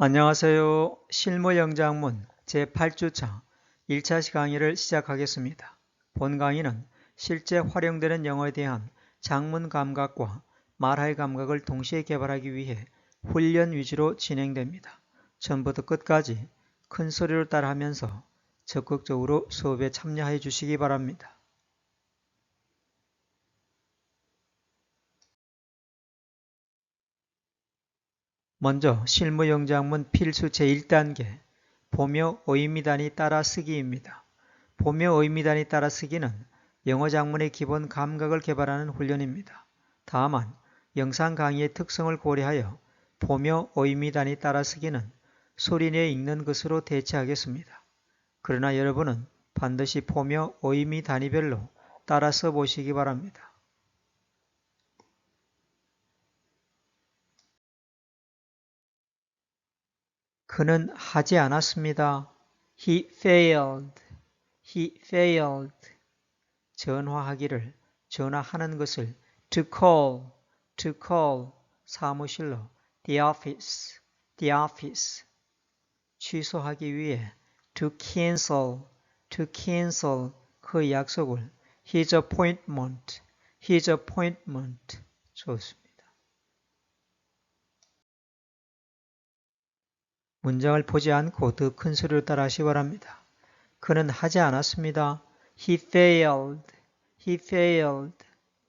안녕하세요. 실무영장문 제8주차 1차 강의를 시작하겠습니다. 본 강의는 실제 활용되는 영어에 대한 작문 감각과 말할 감각을 동시에 개발하기 위해 훈련 위주로 진행됩니다. 처음부터 끝까지 큰 소리로 따라하면서 적극적으로 수업에 참여해 주시기 바랍니다. 먼저 실무영장문 필수 제1단계 보며 의미단위 따라쓰기입니다. 보며 의미단위 따라쓰기는 영어 작문의 기본 감각을 개발하는 훈련입니다. 다만 영상 강의의 특성을 고려하여 보며 의미단위 따라쓰기는 소리내어 읽는 것으로 대체하겠습니다. 그러나 여러분은 반드시 보며 의미 단위별로 따라서 보시기 바랍니다. 그는 하지 않았습니다. He failed. He failed. 전화하기를, 전화하는 것을 to call, 사무실로 the office. 취소하기 위해 to cancel, 그 약속을 his appointment. 좋습니다. 문장을 보지 않고 더 큰 소리로 따라하시기 바랍니다. 그는 하지 않았습니다. He failed.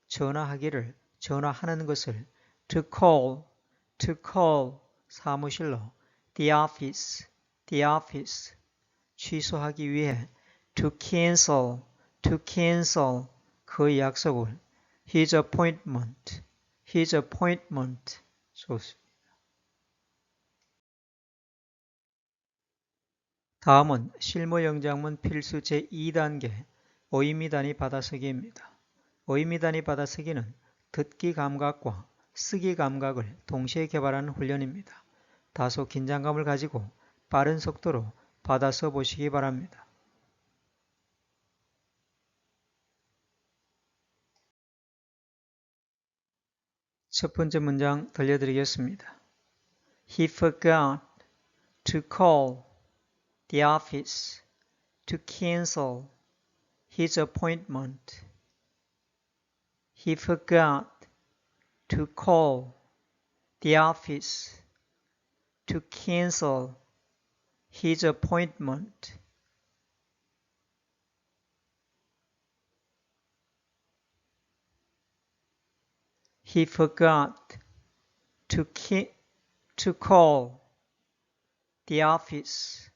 전화하기를, 전화하는 것을 to call, 사무실로 the office. 취소하기 위해 to cancel, 그 약속을 his appointment. 좋습니다. 다음은 실무영장문 필수 제2단계 의미단위 받아쓰기입니다. 의미단위 받아쓰기는 듣기 감각과 쓰기 감각을 동시에 개발하는 훈련입니다. 다소 긴장감을 가지고 빠른 속도로 받아서 보시기 바랍니다. 첫 번째 문장 들려드리겠습니다. He forgot to call the office to cancel his appointment. He forgot to call the office to cancel his appointment. He forgot to call the office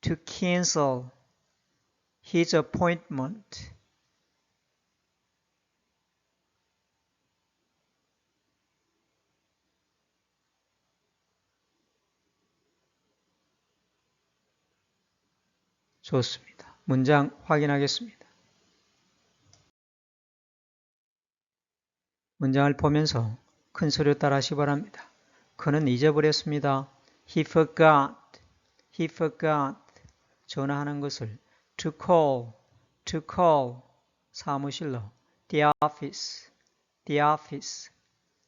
to cancel his appointment. 좋습니다. 문장 확인하겠습니다. 문장을 보면서 큰 소리로 따라하시기 바랍니다. 그는 잊어버렸습니다. He forgot. 전화하는 것을 to call, 사무실로 the office.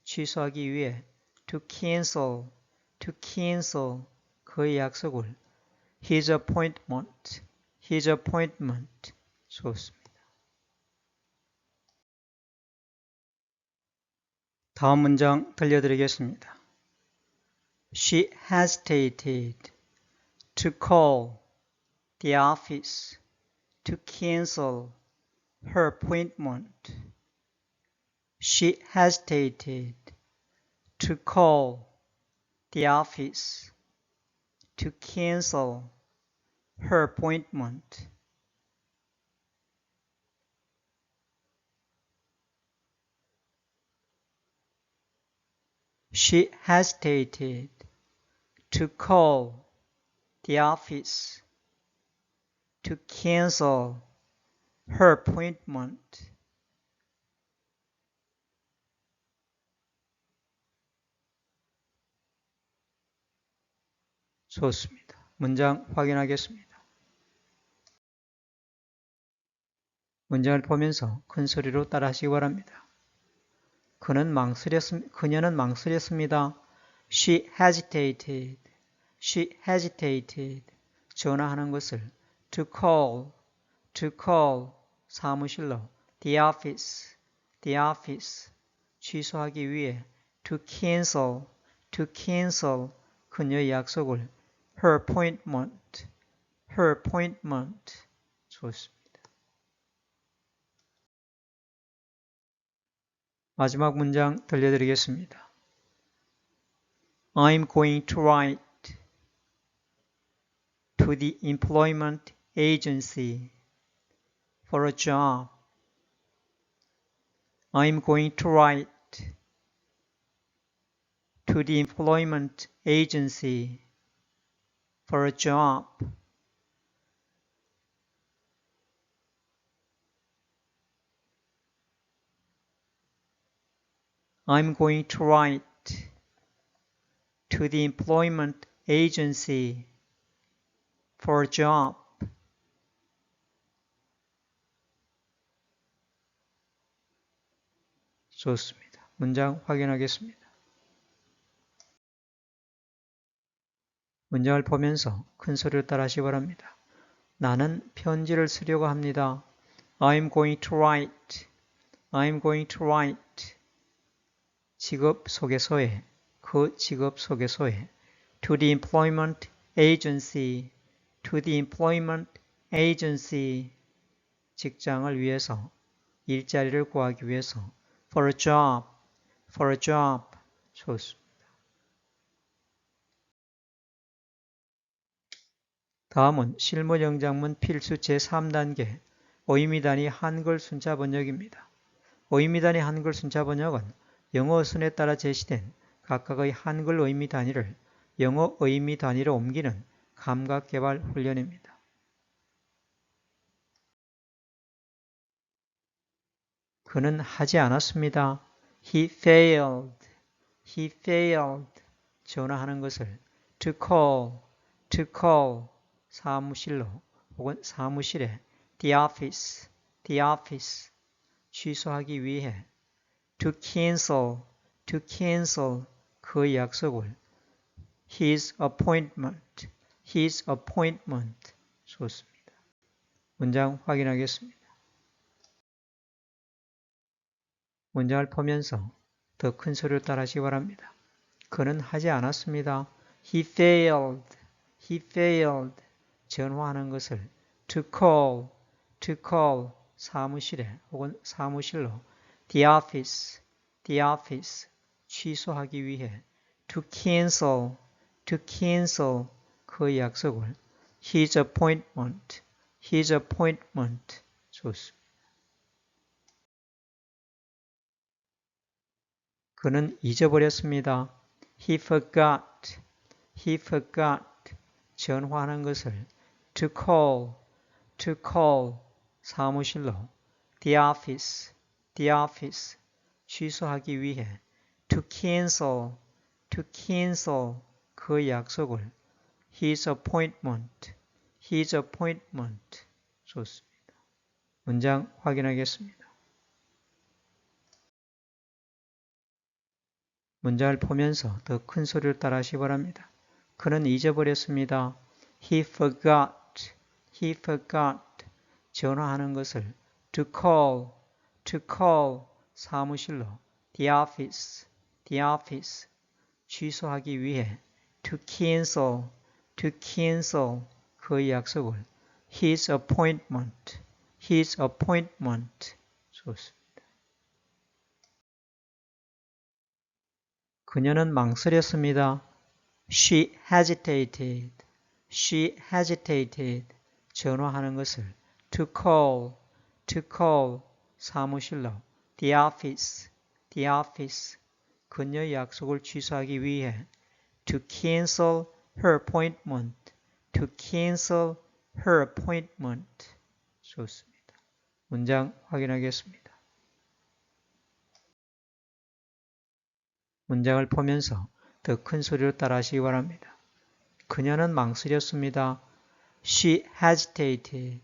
취소하기 위해 to cancel, 그의 약속을 his appointment. 좋습니다. 다음 문장 들려드리겠습니다. She hesitated to call the office to cancel her appointment. She hesitated to call the office to cancel her appointment. She hesitated to call the office to cancel her appointment. 좋습니다. 문장 확인하겠습니다. 문장을 보면서 큰 소리로 따라하시기 바랍니다. 그녀는 망설였습니다. She hesitated. She hesitated. 전화하는 것을 to call 사무실로 the office 취소하기 위해 to cancel 그녀의 약속을 her appointment 좋습니다. 마지막 문장 들려드리겠습니다. I'm going to write to the employment agency for a job. I'm going to write to the employment agency for a job. I'm going to write to the employment agency for a job. 좋습니다. 문장 확인하겠습니다. 문장을 보면서 큰 소리로 따라하시기 바랍니다. 나는 편지를 쓰려고 합니다. I'm going to write. 직업 소개서에, 그 직업 소개서에 to the employment agency, 직장을 위해서, 일자리를 구하기 위해서 for a job. 좋습니다. 다음은 실무영장문 필수 제3단계 의미단위 한글 순차 번역입니다. 의미단위 한글 순차 번역은 영어 순에 따라 제시된 각각의 한글 의미 단위를 영어 의미 단위로 옮기는 감각개발 훈련입니다. 그는 하지 않았습니다. He failed. 전화하는 것을 to call, 사무실로 혹은 사무실에 the office, 취소하기 위해 to cancel, 그의 약속을 his appointment. 좋습니다. 문장 확인하겠습니다. 문장을 보면서 더 큰 소리로 따라하시기 바랍니다. 그는 하지 않았습니다. He failed. 전화하는 것을 to call, 사무실에 혹은 사무실로 the office, 취소하기 위해 to cancel, 그의 약속을 his appointment. 좋습니다. 그는 잊어버렸습니다. He forgot. 전화하는 것을 to call, 사무실로 the office, 취소하기 위해 to cancel, 그의 약속을 his appointment. 좋습니다. 문장 확인하겠습니다. 문장을 보면서 더 큰 소리로 따라하시기 바랍니다. 그는 잊어버렸습니다. He forgot. 전화하는 것을 to call, 사무실로 the office, 취소하기 위해 to cancel, 그의 약속을 his appointment. 좋습니다. 그녀는 망설였습니다. She hesitated. 전화하는 것을 to call, 사무실로 the office, 그녀의 약속을 취소하기 위해 to cancel her appointment. 좋습니다. 문장 확인하겠습니다. 문장을 보면서 더 큰 소리로 따라하시기 바랍니다. 그녀는 망설였습니다. She hesitated.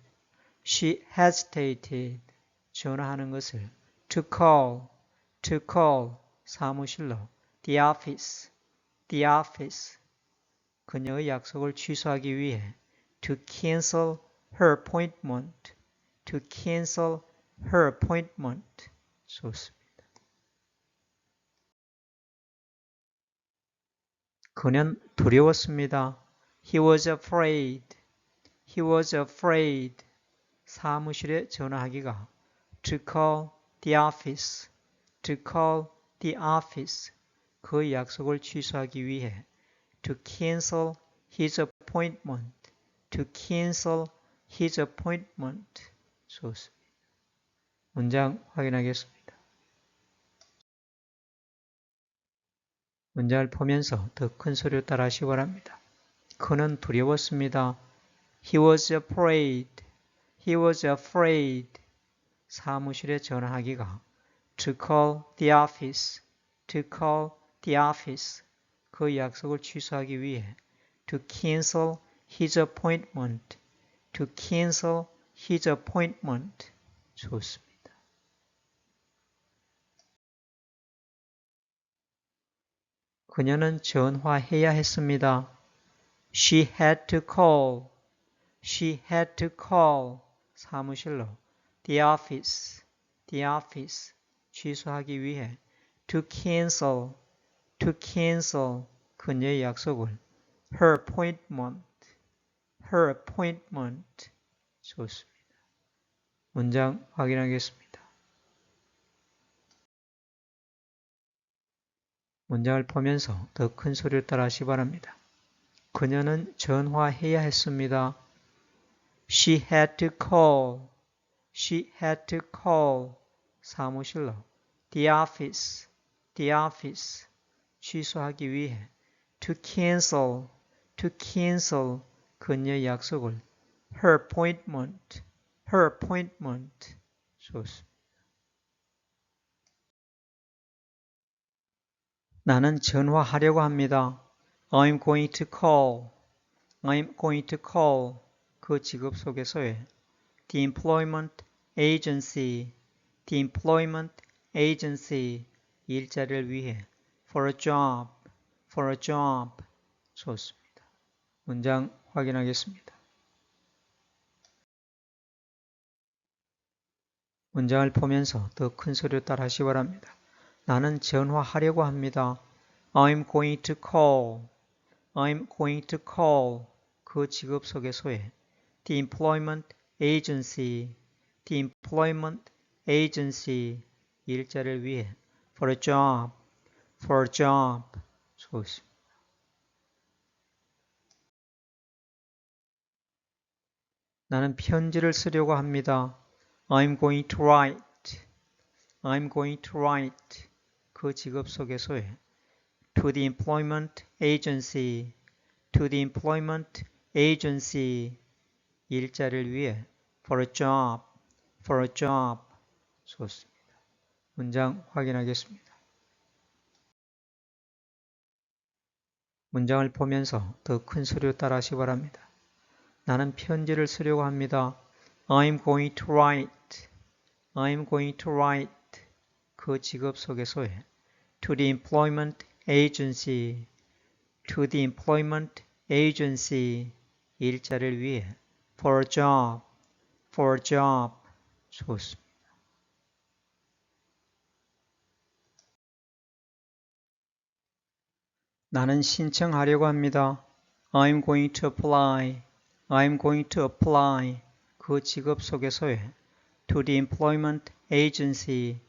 전화하는 것을 to call, 사무실로 the office, the office. 그녀의 약속을 취소하기 위해 to cancel her appointment. to cancel her appointment. 좋습니다. 그는 두려웠습니다. He was afraid. He was afraid. 사무실에 전화하기가 to call the office. to call the office. 그 약속을 취소하기 위해 to cancel his appointment. to cancel his appointment. 좋습니다. 문장 확인하겠습니다. 문장을 보면서 더 큰 소리로 따라하시기 바랍니다. 그는 두려웠습니다. He was afraid. He was afraid. 사무실에 전화하기가 to call the office. to call the office. 그 약속을 취소하기 위해 to cancel his appointment. to cancel his appointment. 좋습니다. 그녀는 전화해야 했습니다. She had to call. She had to call. 사무실로 the office. the office. 취소하기 위해 to cancel. to cancel. 그녀의 약속을 her appointment. her appointment. 좋습니다. 문장 확인하겠습니다. 문장을 보면서 더 큰 소리로 따라하시기 바랍니다. 그녀는 전화해야 했습니다. She had to call. She had to call. 사무실로 the office. the office. 취소하기 위해 to cancel. to cancel. 그녀의 약속을 her appointment. her appointment. 좋습니다. 나는 전화하려고 합니다. I'm going to call. I'm going to call. 그 직업 속에서의 the employment agency. the employment agency. 일자리를 위해 for a job. for a job. 좋습니다. 문장 확인하겠습니다. 문장을 보면서 더 큰 소리로 따라하시기 바랍니다. 나는 전화하려고 합니다. I'm going to call. I'm going to call. 그 직업 속에서의 the employment agency. the employment agency. 일자리를 위해 for a job. for a job. 좋습니다. 나는 편지를 쓰려고 합니다. I'm going to write. I'm going to write. 그 직업 속에서의 to the employment agency. to the employment agency. 일자리를 위해 for a job. for a job. 좋습니다. 문장 확인하겠습니다. 문장을 보면서 더 큰 소리로 따라하시기 바랍니다. 나는 편지를 쓰려고 합니다. I'm going to write. I'm going to write. 그 직업 속에서의 to the employment agency. to the employment agency. 일자리를 위해 for a job. for a job. 좋습니다. 나는 신청하려고 합니다. I'm going to apply. I'm going to apply. 그 직업 속에서의 to the employment agency.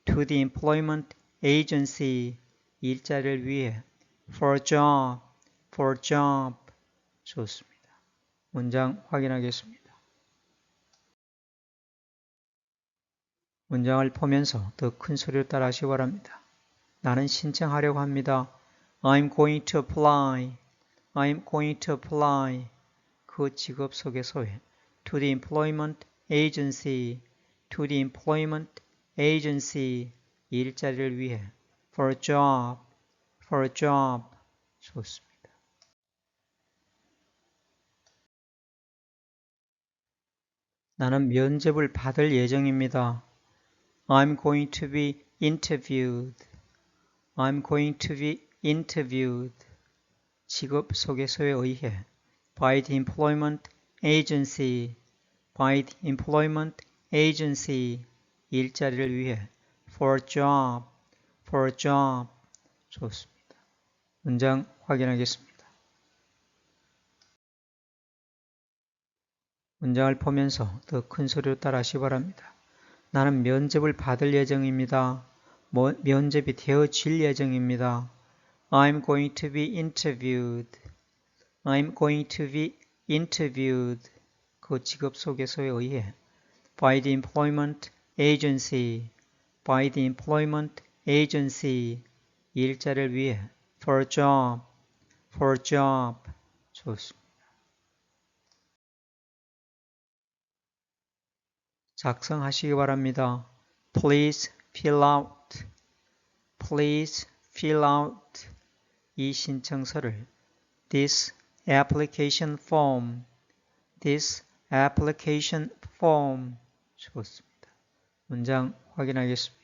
to the employment agency. 일자리를 위해 for a job. for a job. 좋습니다. 문장 확인하겠습니다. 문장을 보면서 더 큰 소리로 따라하시기 바랍니다. 나는 신청하려고 합니다. I'm going to apply. I'm going to apply. 그 직업 속에서의 to the employment agency. to the employment agency. 일자리를 위해 for a job. for a job. 좋습니다. 나는 면접을 받을 예정입니다. I'm going to be interviewed. I'm going to be interviewed. 직업 소개서에 의해 by the employment agency, by the employment agency 일자리를 위해 for a job, for a job 좋습니다. 문장 확인하겠습니다. 문장을 보면서 더 큰 소리로 따라하시기 바랍니다. 나는 면접을 받을 예정입니다. 면접이 되어질 예정입니다. I'm going to be interviewed. I'm going to be interviewed. 그 직업 소개서에 의해 by the employment agency, by the employment agency 일자리를 위해 for a job, for a job 좋습니다. 작성하시기 바랍니다. Please fill out, please fill out 이 신청서를 this application form, this application form 좋습니다. 문장 확인하겠습니다.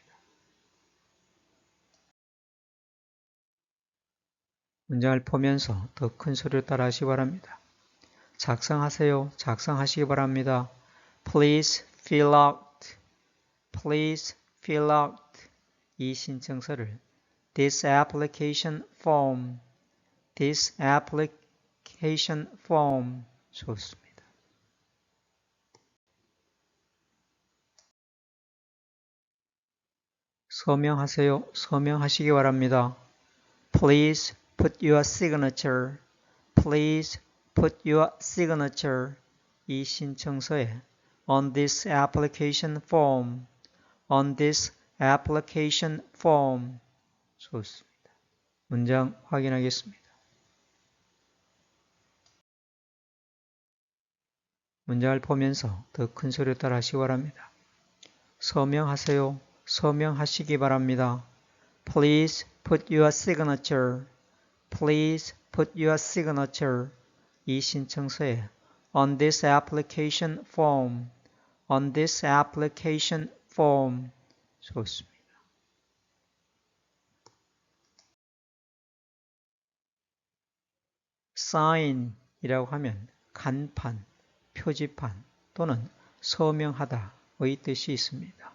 문장을 보면서 더 큰 소리로 따라하시기 바랍니다. 작성하세요. 작성하시기 바랍니다. Please fill out, please fill out 이 신청서를 this application form, this application form 좋습니다. 서명하세요. 서명하시기 바랍니다. Please put your signature, please put your signature 이 신청서에 on this application form, on this application form 좋습니다. 문장 확인하겠습니다. 문장을 보면서 더 큰 소리로 따라 하시기 바랍니다. 서명하세요. 서명하시기 바랍니다. Please put your signature. Please put your signature. 이 신청서에 on this application form. On this application form. 좋습니다. sign이라고 하면 간판, 표지판 또는 서명하다의 뜻이 있습니다.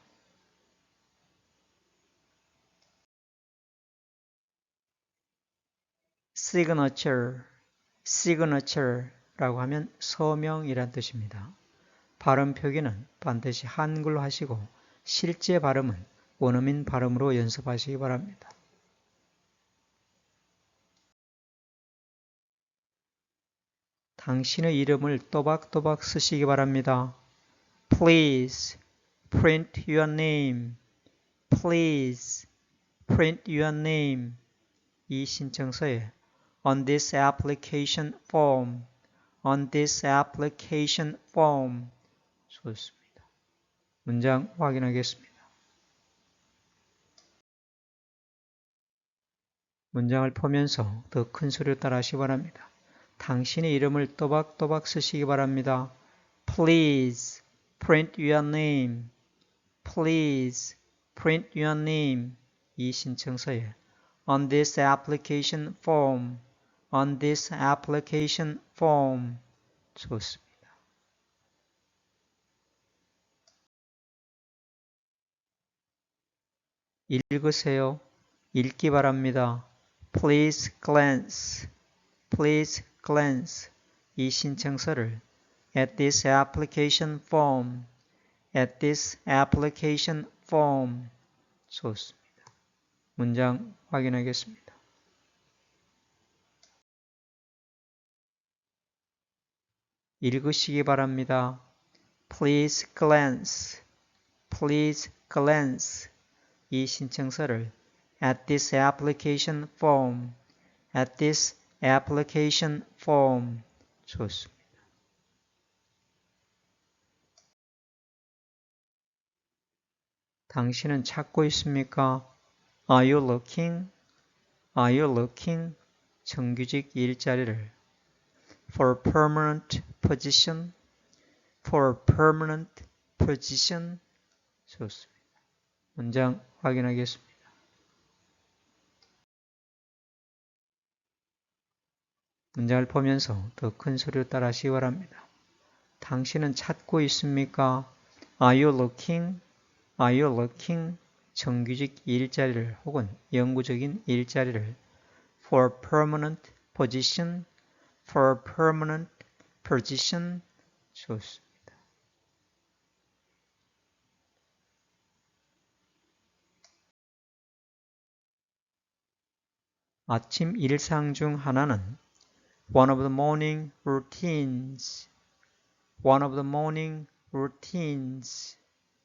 signature라고 하면 서명이란 뜻입니다. 발음 표기는 반드시 한글로 하시고 실제 발음은 원어민 발음으로 연습하시기 바랍니다. 당신의 이름을 또박또박 쓰시기 바랍니다. Please print your name. Please print your name. 이 신청서에 on this application form. On this application form. 좋습니다. 문장 확인하겠습니다. 문장을 보면서 더 큰 소리로 따라하시기 바랍니다. 당신의 이름을 또박또박 쓰시기 바랍니다. Please print your name. Please print your name. 이 신청서에 on this application form. On this application form. 좋습니다. 읽으세요. 읽기 바랍니다. Please glance. Please glance. 이 신청서를 at this application form. At this application form. 좋습니다. 문장 확인하겠습니다. 읽으시기 바랍니다. Please glance. Please glance. 이 신청서를 at this application form. At this application form. 좋습니다. 당신은 찾고 있습니까? Are you looking? Are you looking? 정규직 일자리를 for a permanent position. For a permanent position. 좋습니다. 문장 확인하겠습니다. 문장을 보면서 더 큰 소리로 따라하시기 바랍니다. 당신은 찾고 있습니까? Are you looking? Are you looking? 정규직 일자리를 혹은 영구적인 일자리를 for permanent position, for permanent position. 좋습니다. 아침 일상 중 하나는 one of the morning routines, one of the morning routines.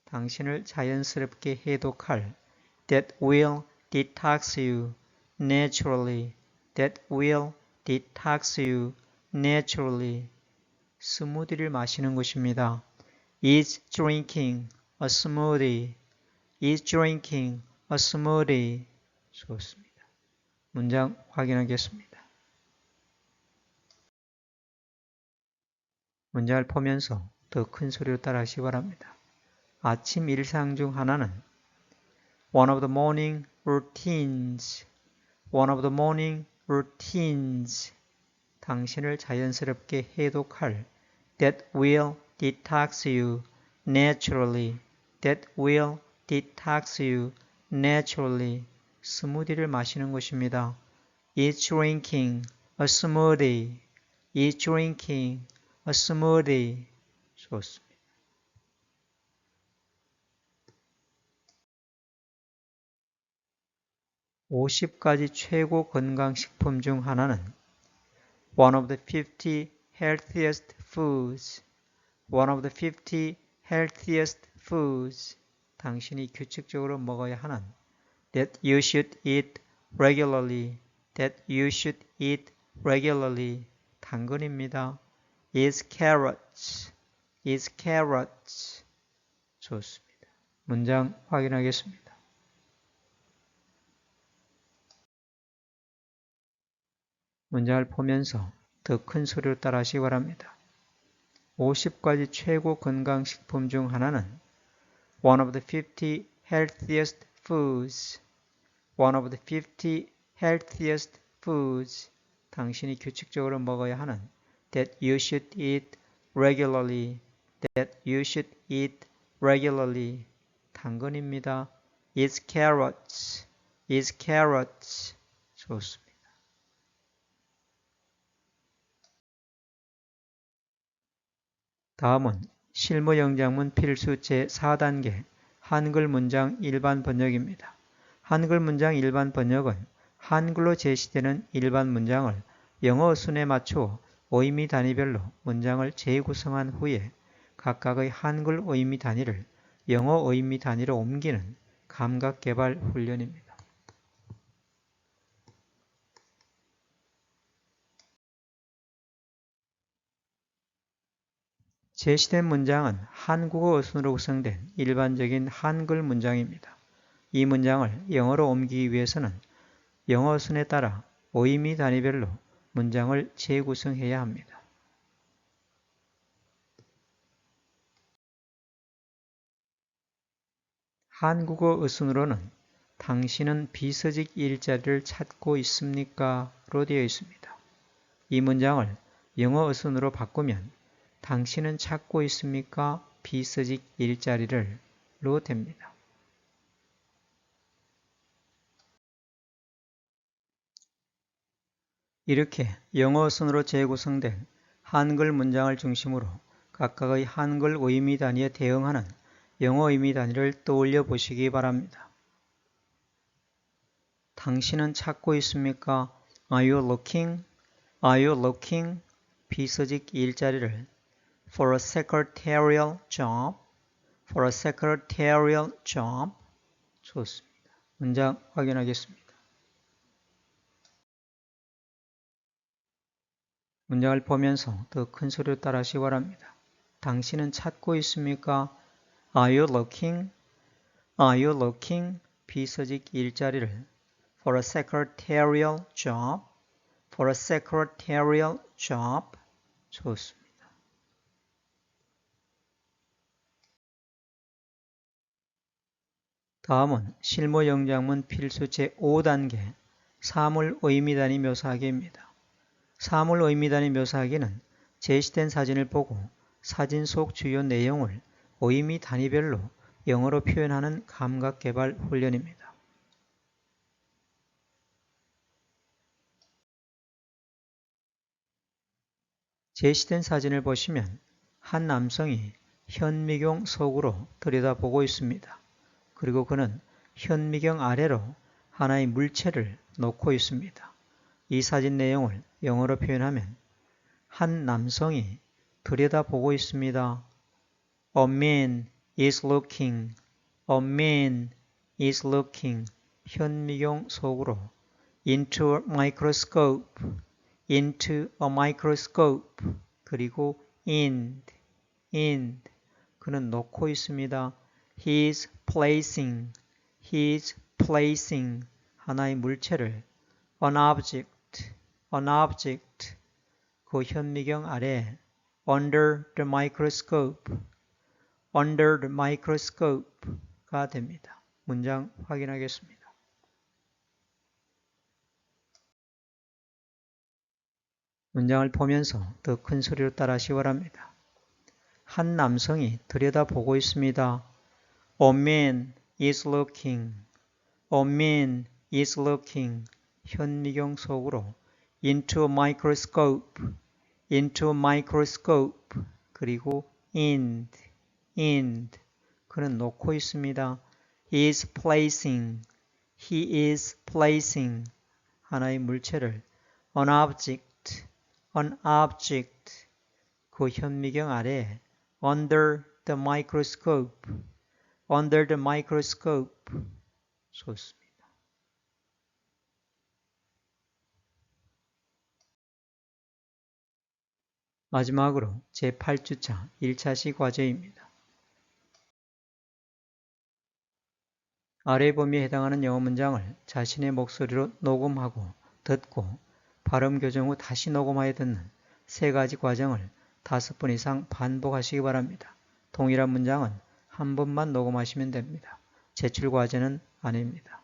당신을 자연스럽게 해독할 that will detox you naturally, that will detox you naturally. 스무디를 마시는 것입니다. is drinking a smoothie, is drinking a smoothie. 좋습니다. 문장 확인하겠습니다. 문장을 보면서 더 큰 소리로 따라하시기 바랍니다. 아침 일상 중 하나는 one of the morning routines, one of the morning routines. 당신을 자연스럽게 해독할 that will detox you naturally, that will detox you naturally. 스무디를 마시는 것입니다. is drinking a smoothie, is drinking a smoothie. 좋습니다. (50가지) 최고 건강식품 중 하나는 one of the 50 healthiest foods, one of the 50 healthiest foods. 당신이 규칙적으로 먹어야 하는 that you should eat regularly, that you should eat regularly. 당근입니다. is carrots, is carrots. 좋습니다. 문장 확인하겠습니다. 문장을 보면서 더 큰 소리로 따라하시기 바랍니다. 50가지 최고 건강식품 중 하나는 one of the 50 healthiest foods, one of the 50 healthiest foods. 당신이 규칙적으로 먹어야 하는 that you should eat regularly, that you should eat regularly. 당근입니다. is carrots, is carrots. 좋습니다. 다음은 실무 영장문 필수 제4단계 한글 문장 일반 번역입니다. 한글 문장 일반 번역은 한글로 제시되는 일반 문장을 영어 순에 맞추어 의미 단위별로 문장을 재구성한 후에 각각의 한글 의미 단위를 영어 의미 단위로 옮기는 감각 개발 훈련입니다. 제시된 문장은 한국어 어순으로 구성된 일반적인 한글 문장입니다. 이 문장을 영어로 옮기기 위해서는 영어 어순에 따라 의미 단위별로 문장을 재구성해야 합니다. 한국어 어순으로는 당신은 비서직 일자리를 찾고 있습니까? 로 되어 있습니다. 이 문장을 영어 어순으로 바꾸면 당신은 찾고 있습니까? 비서직 일자리를 로 됩니다. 이렇게 영어 어순으로 재구성된 한글 문장을 중심으로 각각의 한글 의미 단위에 대응하는 영어 의미 단위를 떠올려 보시기 바랍니다. 당신은 찾고 있습니까? Are you looking? Are you looking? 비서직 일자리를 for a secretarial job, for a secretarial job. 좋습니다. 문장 확인하겠습니다. 문장을 보면서 더 큰 소리로 따라하시기 바랍니다. 당신은 찾고 있습니까? Are you looking? Are you looking? 비서직 일자리를 for a secretarial job, for a secretarial job. 좋습니다. 다음은 실무 영장문 필수 제5단계 사물 의미 단위 묘사하기입니다. 사물 의미단위 묘사하기는 제시된 사진을 보고 사진 속 주요 내용을 의미 단위별로 영어로 표현하는 감각 개발 훈련입니다. 제시된 사진을 보시면 한 남성이 현미경 속으로 들여다보고 있습니다. 그리고 그는 현미경 아래로 하나의 물체를 놓고 있습니다. 이 사진 내용을 영어로 표현하면 한 남성이 들여다보고 있습니다. A man is looking. A man is looking. 현미경 속으로 into a microscope. into a microscope. 그리고 in. 그는 놓고 있습니다. He is placing 하나의 물체를 an object 그 현미경 아래 under the microscope가 됩니다. 문장 확인하겠습니다. 문장을 보면서 더 큰 소리로 따라하시기 바랍니다. 한 남성이 들여다보고 있습니다. A man is looking. A man is looking. 현미경 속으로 into a microscope. 그리고 in. 그는 놓고 있습니다. He is placing. 하나의 물체를 an object. 그 현미경 아래 under the microscope. 좋습니다. 마지막으로 제8주차 1차시 과제입니다. 아래 범위에 해당하는 영어 문장을 자신의 목소리로 녹음하고 듣고 발음 교정 후 다시 녹음하여 듣는 세 가지 과정을 5번 이상 반복하시기 바랍니다. 동일한 문장은 한 번만 녹음하시면 됩니다. 제출 과제는 아닙니다.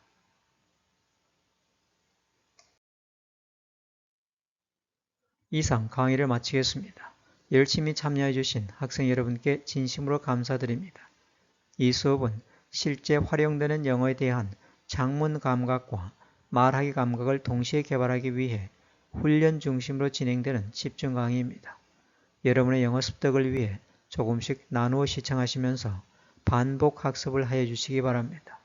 이상 강의를 마치겠습니다. 열심히 참여해 주신 학생 여러분께 진심으로 감사드립니다. 이 수업은 실제 활용되는 영어에 대한 작문 감각과 말하기 감각을 동시에 개발하기 위해 훈련 중심으로 진행되는 집중 강의입니다. 여러분의 영어 습득을 위해 조금씩 나누어 시청하시면서 반복 학습을 하여 주시기 바랍니다.